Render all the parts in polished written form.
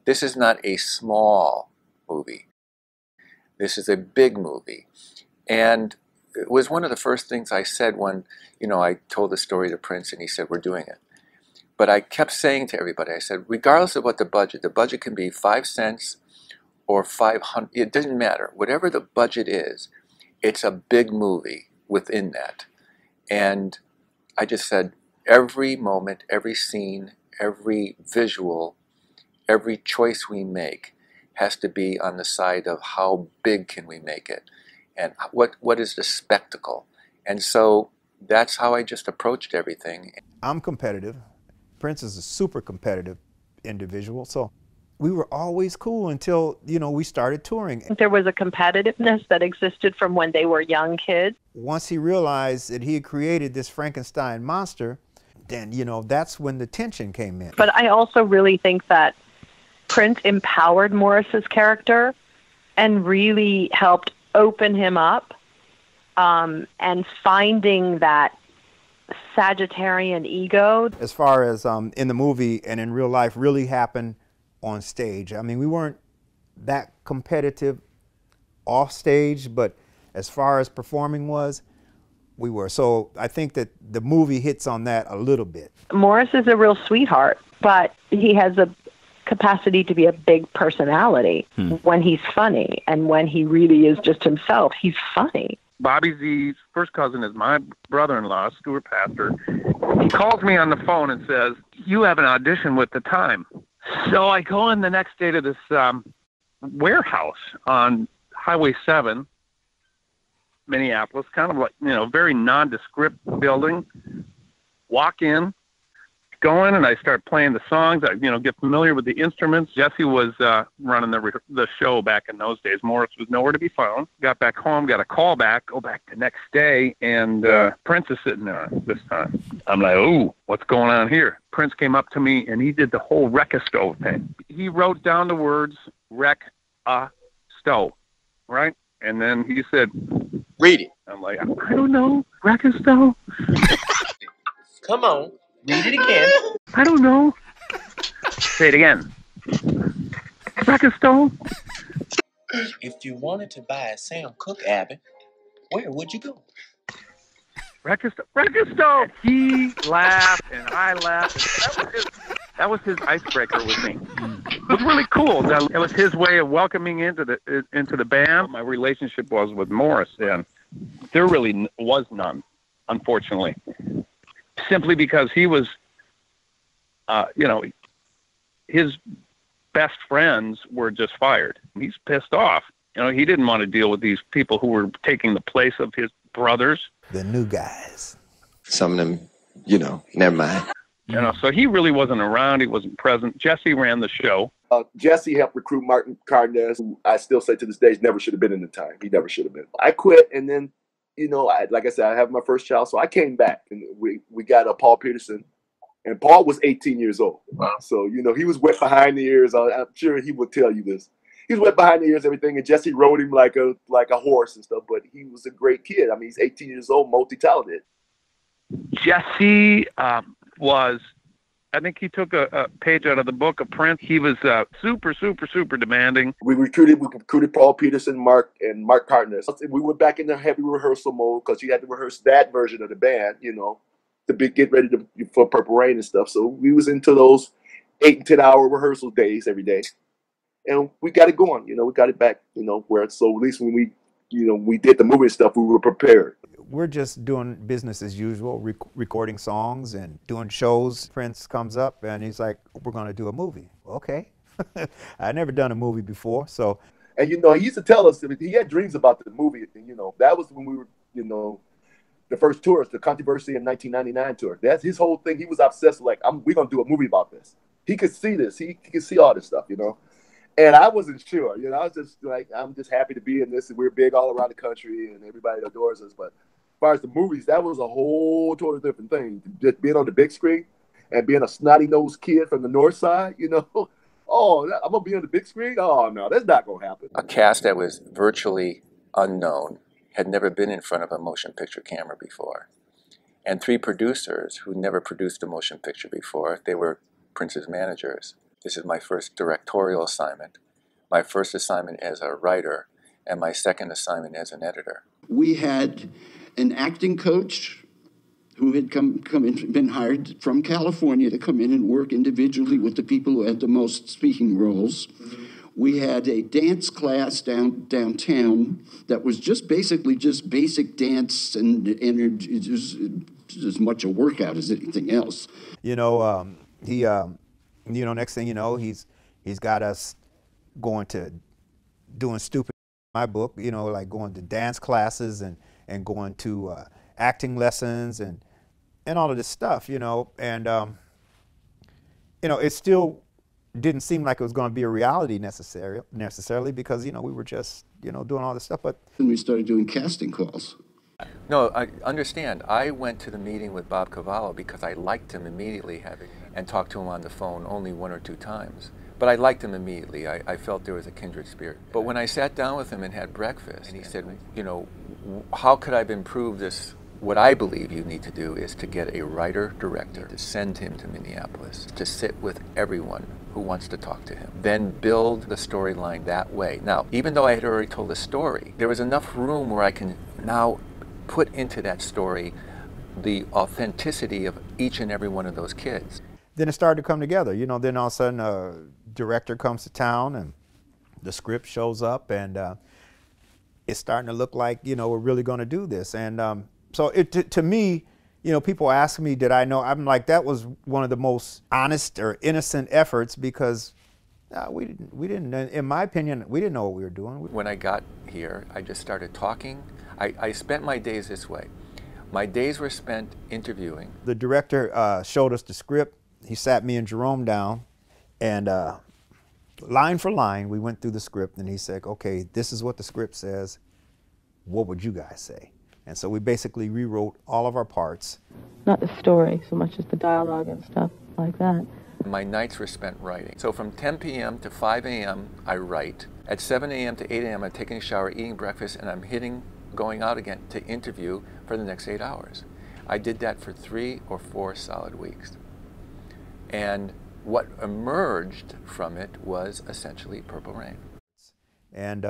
This is not a small movie. This is a big movie. And it was one of the first things I said when, I told the story to Prince and he said, we're doing it. But I kept saying to everybody, I said, regardless of what the budget can be 5 cents or 500, it doesn't matter. Whatever the budget is, it's a big movie within that. And I just said, every moment, every scene, every visual, every choice we make has to be on the side of how big can we make it and what is the spectacle. And so that's how I just approached everything. I'm competitive. Prince is a super competitive individual, so we were always cool until, we started touring. There was a competitiveness that existed from when they were young kids. Once he realized that he had created this Frankenstein monster, then, that's when the tension came in. But I also really think that Prince empowered Morris's character and really helped open him up, and finding that Sagittarian ego. As far as in the movie and in real life really happened on stage. I mean, we weren't that competitive off stage, but as far as performing was, we were. So I think that the movie hits on that a little bit. Morris is a real sweetheart, but he has a capacity to be a big personality when he's funny, and when he really is just himself, he's funny. Bobby Z's first cousin is my brother-in-law, Stuart Pastor. He calls me on the phone and says, you have an audition with The Time. So I go in the next day to this warehouse on Highway 7, Minneapolis, kind of like, very nondescript building. Walk in, go in, and I start playing the songs. I, get familiar with the instruments. Jesse was running the show back in those days. Morris was nowhere to be found. Got back home, got a call back, go back the next day, and Prince is sitting there this time. I'm like, oh, what's going on here? Prince came up to me, and he did the whole wreck a stove thing. He wrote down the words, wreck a stove, right? And then he said, read it. I'm like, I don't know, wreck a stove? Come on. Read it again. I don't know. Say it again. Wreck a stove? If you wanted to buy a Sam Cooke, Abby, where would you go? Wreck a stove. He laughed and I laughed. That was his icebreaker with me. It was really cool. It was his way of welcoming into the band. My relationship was with Morris then. There really was none, unfortunately. Simply because he was, his best friends were just fired. He's pissed off. He didn't want to deal with these people who were taking the place of his brothers. The new guys. Some of them, never mind. So he really wasn't around. He wasn't present. Jesse ran the show. Jesse helped recruit Martin Cardenas, who I still say to this day never should have been in The Time. He never should have been. I quit, and then, like I said, I have my first child, so I came back, and we got a Paul Peterson, and Paul was 18 years old. Wow. So, he was wet behind the ears. I'm sure he would tell you this. He was wet behind the ears, everything, and Jesse rode him like a horse and stuff, but he was a great kid. I mean, he's 18 years old, multi-talented. Jesse was, I think he took a page out of the book of Prince. He was super, super, super demanding. We recruited Paul Peterson, Mark Cardenas. We went back in the heavy rehearsal mode because you had to rehearse that version of the band, to get ready for Purple Rain and stuff. So we was into those 8 and 10 hour rehearsal days every day. And we got it going, we got it back, where so at least when we did the movie and stuff, we were prepared. We're just doing business as usual, recording songs and doing shows. Prince comes up and he's like, we're going to do a movie. Okay. I'd never done a movie before, so. And, he used to tell us, he had dreams about the movie. And, that was when we were, the first tour, the Controversy in 1999 tour. That's his whole thing. He was obsessed with, we're going to do a movie about this. He could see this. He could see all this stuff, And I wasn't sure, I was just like, I'm just happy to be in this. And we're big all around the country and everybody adores us. But as far as the movies, that was a whole totally different thing. Just being on the big screen and being a snotty-nosed kid from the north side, oh, I'm going to be on the big screen? Oh, no, that's not going to happen. A cast that was virtually unknown, had never been in front of a motion picture camera before. And 3 producers who never produced a motion picture before. They were Prince's managers. This is my first directorial assignment, my first assignment as a writer, and my second assignment as an editor. We had an acting coach who had been hired from California to come in and work individually with the people who had the most speaking roles. We had a dance class downtown that was basically basic dance, and it was as much a workout as anything else. Next thing you know, he's got us going to doing stupid. My book, like going to dance classes and going to acting lessons and all of this stuff, and it still didn't seem like it was going to be a reality necessarily because we were just doing all this stuff. But then we started doing casting calls. No, I understand. I went to the meeting with Bob Cavallo because I liked him immediately, and talked to him on the phone only 1 or 2 times. But I liked him immediately. I felt there was a kindred spirit. But when I sat down with him and had breakfast, and he said, how could I improve this? What I believe you need to do is to get a writer-director to send him to Minneapolis, to sit with everyone who wants to talk to him, then build the storyline that way. Now, even though I had already told the story, there was enough room where I can now put into that story the authenticity of each and every one of those kids. Then it started to come together. Then all of a sudden a director comes to town and the script shows up, and it's starting to look like, we're really going to do this. And so to me, people ask me, did I know? I'm like, that was one of the most honest or innocent efforts because we didn't, in my opinion, we didn't know what we were doing. When I got here, I just started talking. I spent my days this way. My days were spent interviewing. The director showed us the script. He sat me and Jerome down, and line for line, we went through the script, and he said, okay, this is what the script says. What would you guys say? And so we basically rewrote all of our parts. Not the story so much as the dialogue and stuff like that. My nights were spent writing. So from 10 p.m. to 5 a.m. I write. At 7 a.m. to 8 a.m. I'm taking a shower, eating breakfast, and I'm going out again to interview for the next 8 hours. I did that for 3 or 4 solid weeks. And what emerged from it was essentially Purple Rain. And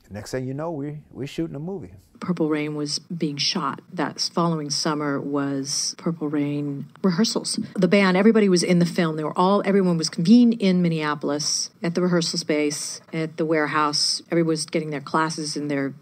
next thing you know, we're shooting a movie. Purple Rain was being shot. That following summer was Purple Rain rehearsals. The band, everybody was in the film. Everyone was convened in Minneapolis at the rehearsal space, at the warehouse. Everyone was getting their classes and their,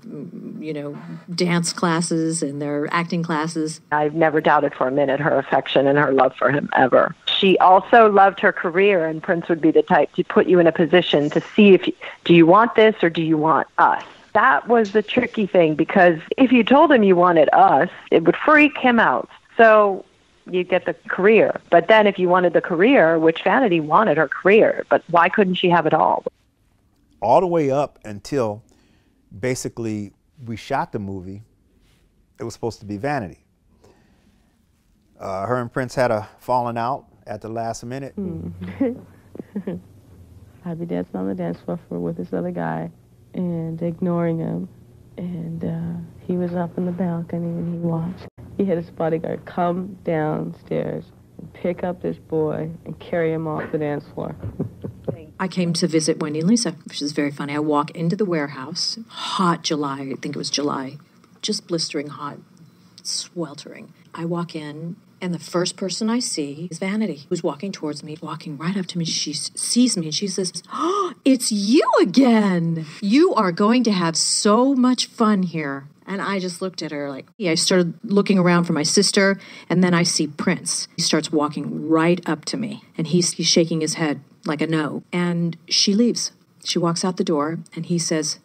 dance classes and their acting classes. I've never doubted for a minute her affection and her love for him ever. She also loved her career, and Prince would be the type to put you in a position to see do you want this or do you want us? That was the tricky thing, because if you told him you wanted us, it would freak him out. So you get the career. But then if you wanted the career, which Vanity wanted her career, but why couldn't she have it all? All the way up until basically we shot the movie, it was supposed to be Vanity. Her and Prince had a falling out at the last minute. I'd be dancing on the dance floor with this other guy and ignoring him. And he was up in the balcony and he watched. He had his bodyguard come downstairs and pick up this boy and carry him off the dance floor. I came to visit Wendy and Lisa, which is very funny. I walk into the warehouse, hot July, I think it was July, just blistering hot, sweltering. I walk in, and the first person I see is Vanity, who's walking towards me, walking right up to me. She sees me, and she says, "Oh, it's you again! You are going to have so much fun here." And I just looked at her like, I started looking around for my sister, and then I see Prince. He starts walking right up to me, and he's shaking his head like a no. And she leaves. She walks out the door, and he says,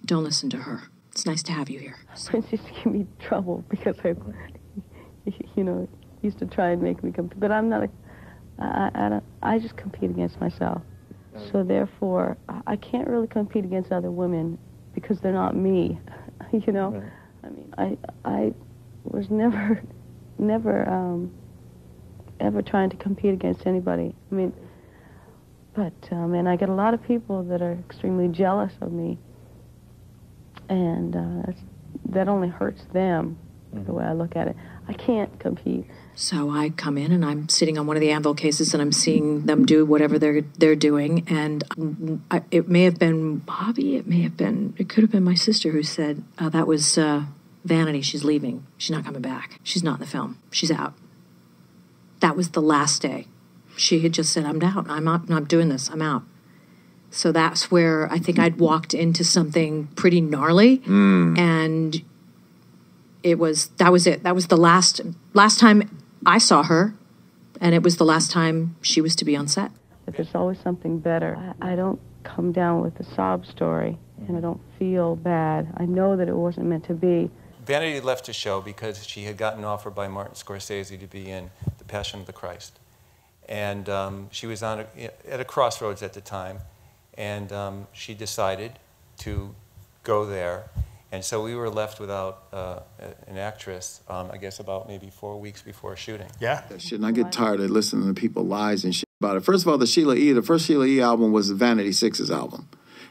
"Don't listen to her. It's nice to have you here." Prince used to give me trouble because used to try and make me compete. But I'm not I just compete against myself. So therefore, I can't really compete against other women because they're not me. Right. I mean, I was never ever trying to compete against anybody. I mean, but and I get a lot of people that are extremely jealous of me, and that only hurts them. The way I look at it, I can't compete. So I come in and I'm sitting on one of the anvil cases and I'm seeing them do whatever they're doing. And it may have been Bobby, it could have been my sister who said, that was Vanity, she's leaving. She's not coming back. She's not in the film. She's out. That was the last day. She had just said, I'm out. I'm not doing this. I'm out. So that's where I think I'd walked into something pretty gnarly. And that was it. That was the last time I saw her, and it was the last time she was to be on set. But there's always something better. I don't come down with a sob story, and I don't feel bad. I know that it wasn't meant to be. Vanity left the show because she had gotten an offer by Martin Scorsese to be in The Passion of the Christ. And she was at a crossroads at the time, and she decided to go there. And so we were left without an actress, I guess about maybe 4 weeks before shooting. Yeah. Shit, and I get tired of listening to people lies and shit about it. First of all, the first Sheila E. album was Vanity Six's album.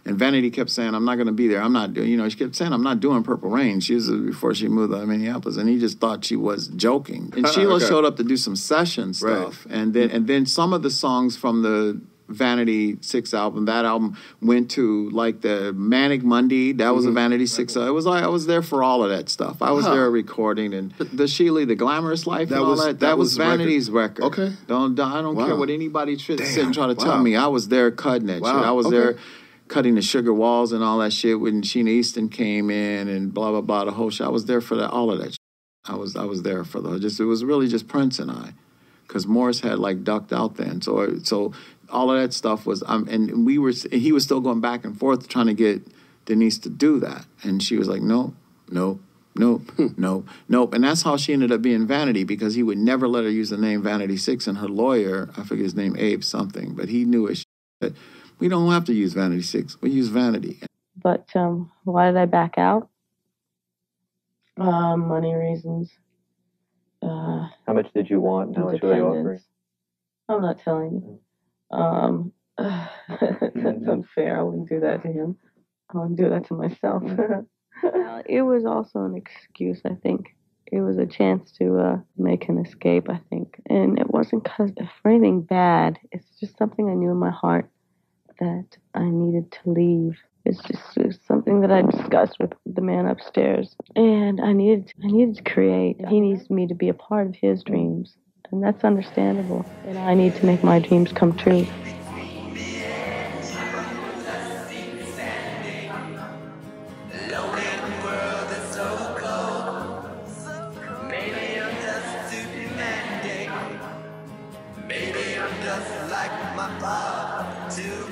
And Vanity kept saying, I'm not going to be there. I'm not doing, she kept saying, I'm not doing Purple Rain. She was before she moved to Minneapolis, and he just thought she was joking. And Sheila showed up to do some session stuff. Right. And then some of the songs from the Vanity Six album, that album went to like the Manic Monday. That was a Vanity Six. It was like I was there for all of that stuff. I was there recording, and the Sheila, the Glamorous Life, and all that. That was Vanity's record. Okay. I don't care what anybody sit and try to tell me. I was there cutting that shit. I was there cutting the Sugar Walls and all that shit when Sheena Easton came in and blah blah blah. The whole shit. I was there for that. All of that shit. I was there for it was really just Prince and I, because Morris had like ducked out then. So all of that stuff was, and he was still going back and forth trying to get Denise to do that. And she was like, nope. And that's how she ended up being Vanity, because he would never let her use the name Vanity Six. And her lawyer, I forget his name, Abe something, but he knew it. That we don't have to use Vanity Six. We use Vanity. But why did I back out? Money reasons. How much did you want? How much were you offering? I'm not telling you. That's unfair. I wouldn't do that to him. I wouldn't do that to myself. It was also an excuse, I think. It was a chance to make an escape, I think. And it wasn't for anything bad. It's just something I knew in my heart that I needed to leave. It's just something that I discussed with the man upstairs. And I needed to create. He needs me to be a part of his dreams. And that's understandable. And I need to make my dreams come true. Maybe I'm just like my father too.